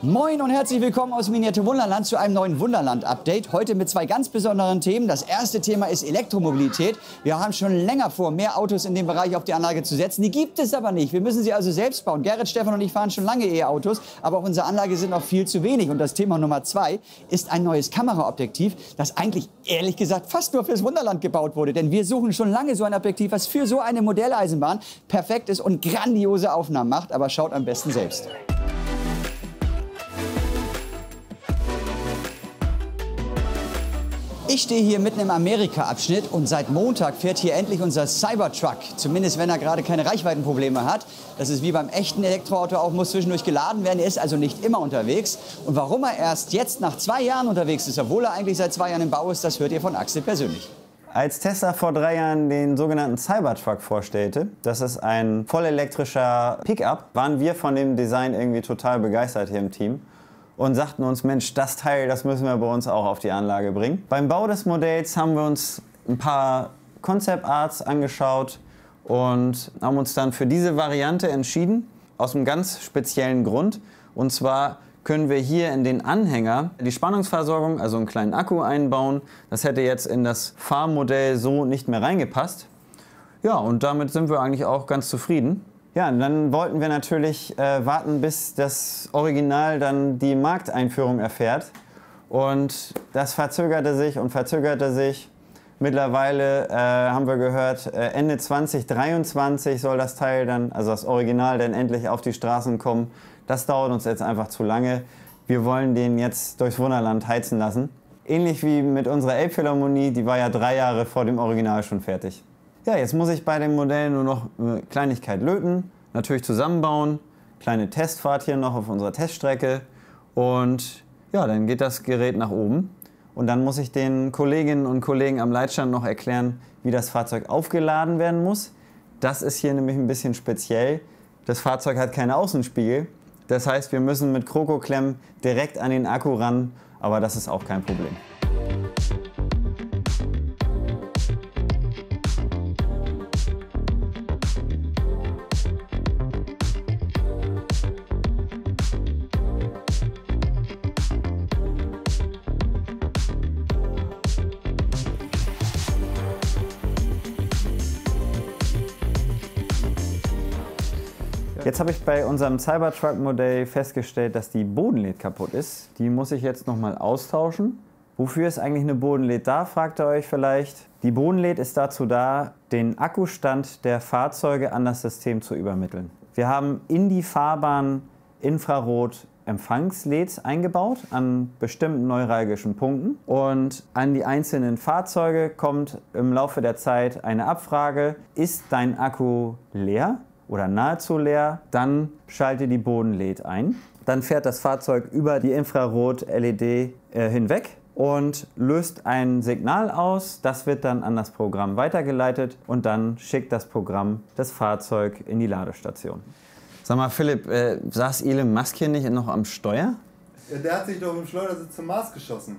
Moin und herzlich willkommen aus Miniatur Wunderland zu einem neuen Wunderland-Update. Heute mit zwei ganz besonderen Themen. Das erste Thema ist Elektromobilität. Wir haben schon länger vor, mehr Autos in dem Bereich auf die Anlage zu setzen. Die gibt es aber nicht. Wir müssen sie also selbst bauen. Gerrit, Stefan und ich fahren schon lange E-Autos, aber auf unserer Anlage sind noch viel zu wenig. Und das Thema Nummer 2 ist ein neues Kameraobjektiv, das eigentlich, ehrlich gesagt, fast nur fürs Wunderland gebaut wurde. Denn wir suchen schon lange so ein Objektiv, was für so eine Modelleisenbahn perfekt ist und grandiose Aufnahmen macht. Aber schaut am besten selbst. Ich stehe hier mitten im Amerika-Abschnitt und seit Montag fährt hier endlich unser Cybertruck. Zumindest wenn er gerade keine Reichweitenprobleme hat. Das ist wie beim echten Elektroauto auch, muss zwischendurch geladen werden. Er ist also nicht immer unterwegs. Und warum er erst jetzt nach 2 Jahren unterwegs ist, obwohl er eigentlich seit 2 Jahren im Bau ist, das hört ihr von Axel persönlich. Als Tesla vor 3 Jahren den sogenannten Cybertruck vorstellte, das ist ein vollelektrischer Pickup, waren wir von dem Design irgendwie total begeistert hier im Team und sagten uns, Mensch, das Teil, das müssen wir bei uns auch auf die Anlage bringen. Beim Bau des Modells haben wir uns ein paar Concept Arts angeschaut und haben uns dann für diese Variante entschieden, aus einem ganz speziellen Grund. Und zwar können wir hier in den Anhänger die Spannungsversorgung, also einen kleinen Akku einbauen. Das hätte jetzt in das Fahrmodell so nicht mehr reingepasst. Ja, und damit sind wir eigentlich auch ganz zufrieden. Ja, und dann wollten wir natürlich warten, bis das Original dann die Markteinführung erfährt. Und das verzögerte sich und verzögerte sich. Mittlerweile haben wir gehört, Ende 2023 soll das Teil dann, also das Original, dann endlich auf die Straßen kommen. Das dauert uns jetzt einfach zu lange. Wir wollen den jetzt durchs Wunderland heizen lassen. Ähnlich wie mit unserer Elbphilharmonie, die war ja 3 Jahre vor dem Original schon fertig. Ja, jetzt muss ich bei dem Modell nur noch eine Kleinigkeit löten, natürlich zusammenbauen, kleine Testfahrt hier noch auf unserer Teststrecke und ja, dann geht das Gerät nach oben und dann muss ich den Kolleginnen und Kollegen am Leitstand noch erklären, wie das Fahrzeug aufgeladen werden muss. Das ist hier nämlich ein bisschen speziell. Das Fahrzeug hat keine Außenspiegel, das heißt, wir müssen mit Krokoklemmen direkt an den Akku ran, aber das ist auch kein Problem. Jetzt habe ich bei unserem Cybertruck-Modell festgestellt, dass die Bodenled kaputt ist. Die muss ich jetzt nochmal austauschen. Wofür ist eigentlich eine Bodenled da, fragt ihr euch vielleicht. Die Bodenled ist dazu da, den Akkustand der Fahrzeuge an das System zu übermitteln. Wir haben in die Fahrbahn Infrarot-Empfangs-LEDs eingebaut an bestimmten neuralgischen Punkten. Und an die einzelnen Fahrzeuge kommt im Laufe der Zeit eine Abfrage, ist dein Akku leer? Oder nahezu leer, dann schalte die Bodenled ein. Dann fährt das Fahrzeug über die Infrarot-LED hinweg und löst ein Signal aus. Das wird dann an das Programm weitergeleitet und dann schickt das Programm das Fahrzeug in die Ladestation. Sag mal, Philipp, saß Elon Musk hier nicht noch am Steuer? Ja, der hat sich doch im Schleudersitz zum Mars geschossen.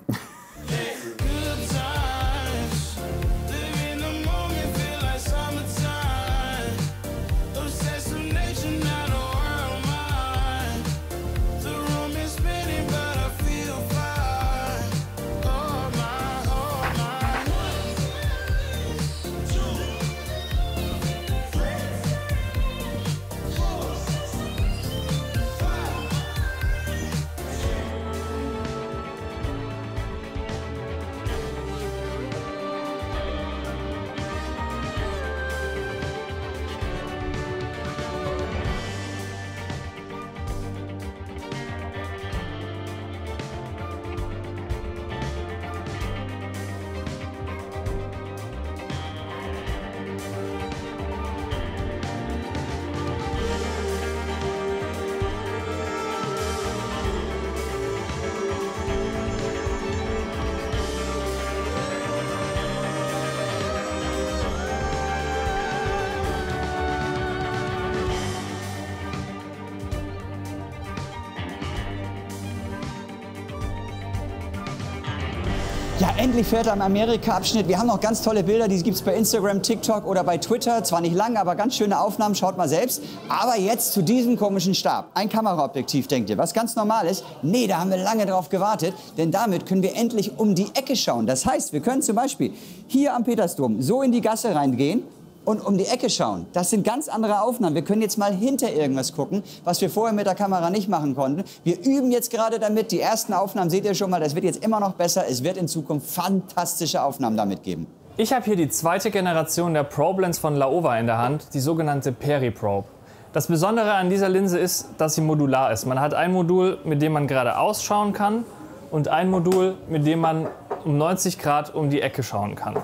Ja, endlich fährt er im Amerika-Abschnitt. Wir haben noch ganz tolle Bilder, die gibt es bei Instagram, TikTok oder bei Twitter. Zwar nicht lang, aber ganz schöne Aufnahmen, schaut mal selbst. Aber jetzt zu diesem komischen Stab. Ein Kameraobjektiv, denkt ihr, was ganz normal ist? Nee, da haben wir lange drauf gewartet, denn damit können wir endlich um die Ecke schauen. Das heißt, wir können zum Beispiel hier am Petersdom so in die Gasse reingehen und um die Ecke schauen. Das sind ganz andere Aufnahmen. Wir können jetzt mal hinter irgendwas gucken, was wir vorher mit der Kamera nicht machen konnten. Wir üben jetzt gerade damit. Die ersten Aufnahmen seht ihr schon mal. Das wird jetzt immer noch besser. Es wird in Zukunft fantastische Aufnahmen damit geben. Ich habe hier die zweite Generation der Probe-Lens von Laowa in der Hand, die sogenannte Peri-Probe. Das Besondere an dieser Linse ist, dass sie modular ist. Man hat ein Modul, mit dem man geradeaus schauen kann und ein Modul, mit dem man um 90 Grad um die Ecke schauen kann.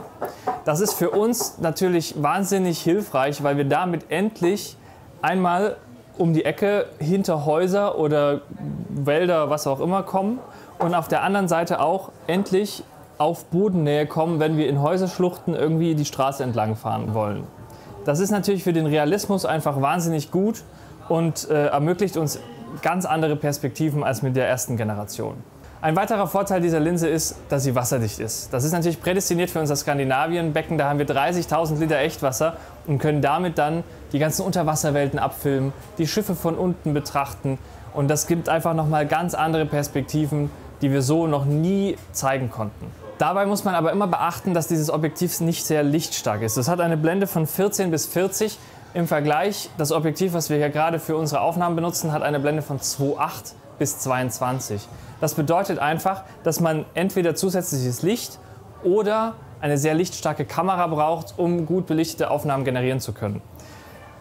Das ist für uns natürlich wahnsinnig hilfreich, weil wir damit endlich einmal um die Ecke hinter Häuser oder Wälder, was auch immer, kommen und auf der anderen Seite auch endlich auf Bodennähe kommen, wenn wir in Häuserschluchten irgendwie die Straße entlang fahren wollen. Das ist natürlich für den Realismus einfach wahnsinnig gut und ermöglicht uns ganz andere Perspektiven als mit der ersten Generation. Ein weiterer Vorteil dieser Linse ist, dass sie wasserdicht ist. Das ist natürlich prädestiniert für unser Skandinavienbecken. Da haben wir 30.000 Liter Echtwasser und können damit dann die ganzen Unterwasserwelten abfilmen, die Schiffe von unten betrachten. Und das gibt einfach nochmal ganz andere Perspektiven, die wir so noch nie zeigen konnten. Dabei muss man aber immer beachten, dass dieses Objektiv nicht sehr lichtstark ist. Es hat eine Blende von 14 bis 40. Im Vergleich, das Objektiv, was wir hier gerade für unsere Aufnahmen benutzen, hat eine Blende von 2,8 bis 22. Das bedeutet einfach, dass man entweder zusätzliches Licht oder eine sehr lichtstarke Kamera braucht, um gut belichtete Aufnahmen generieren zu können.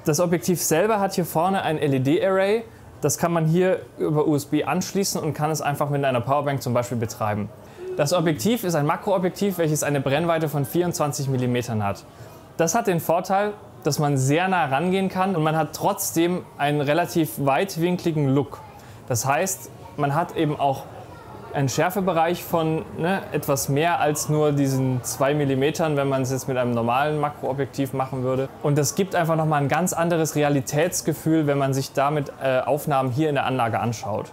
Das Objektiv selber hat hier vorne ein LED-Array. Das kann man hier über USB anschließen und kann es einfach mit einer Powerbank zum Beispiel betreiben. Das Objektiv ist ein Makroobjektiv, welches eine Brennweite von 24 mm hat. Das hat den Vorteil, dass man sehr nah rangehen kann und man hat trotzdem einen relativ weitwinkligen Look. Das heißt, man hat eben auch einen Schärfebereich von etwas mehr als nur diesen 2 mm, wenn man es jetzt mit einem normalen Makroobjektiv machen würde. Und das gibt einfach nochmal ein ganz anderes Realitätsgefühl, wenn man sich damit Aufnahmen hier in der Anlage anschaut.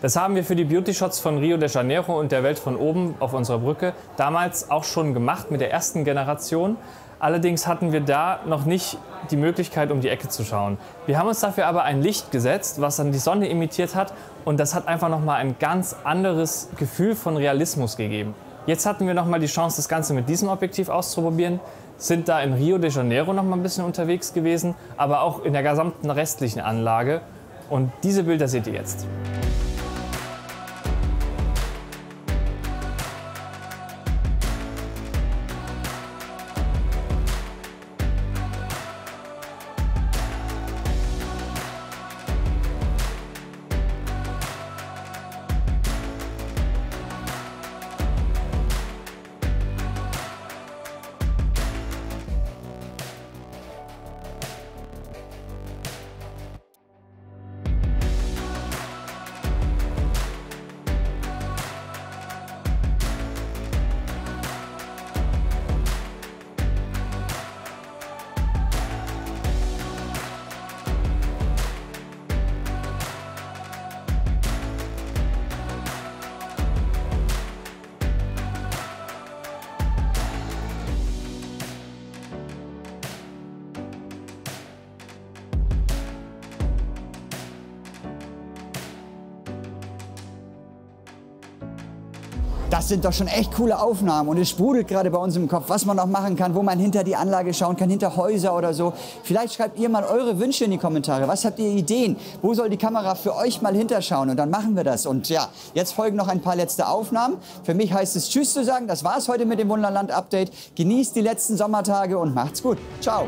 Das haben wir für die Beauty-Shots von Rio de Janeiro und der Welt von oben auf unserer Brücke damals auch schon gemacht mit der ersten Generation. Allerdings hatten wir da noch nicht die Möglichkeit, um die Ecke zu schauen. Wir haben uns dafür aber ein Licht gesetzt, was dann die Sonne imitiert hat. Und das hat einfach nochmal ein ganz anderes Gefühl von Realismus gegeben. Jetzt hatten wir nochmal die Chance, das Ganze mit diesem Objektiv auszuprobieren. Sind da in Rio de Janeiro noch mal ein bisschen unterwegs gewesen, aber auch in der gesamten restlichen Anlage. Und diese Bilder seht ihr jetzt. Das sind doch schon echt coole Aufnahmen und es sprudelt gerade bei uns im Kopf, was man noch machen kann, wo man hinter die Anlage schauen kann, hinter Häuser oder so. Vielleicht schreibt ihr mal eure Wünsche in die Kommentare. Was habt ihr Ideen? Wo soll die Kamera für euch mal hinterschauen? Und dann machen wir das. Und ja, jetzt folgen noch ein paar letzte Aufnahmen. Für mich heißt es Tschüss zu sagen. Das war's heute mit dem Wunderland-Update. Genießt die letzten Sommertage und macht's gut. Ciao.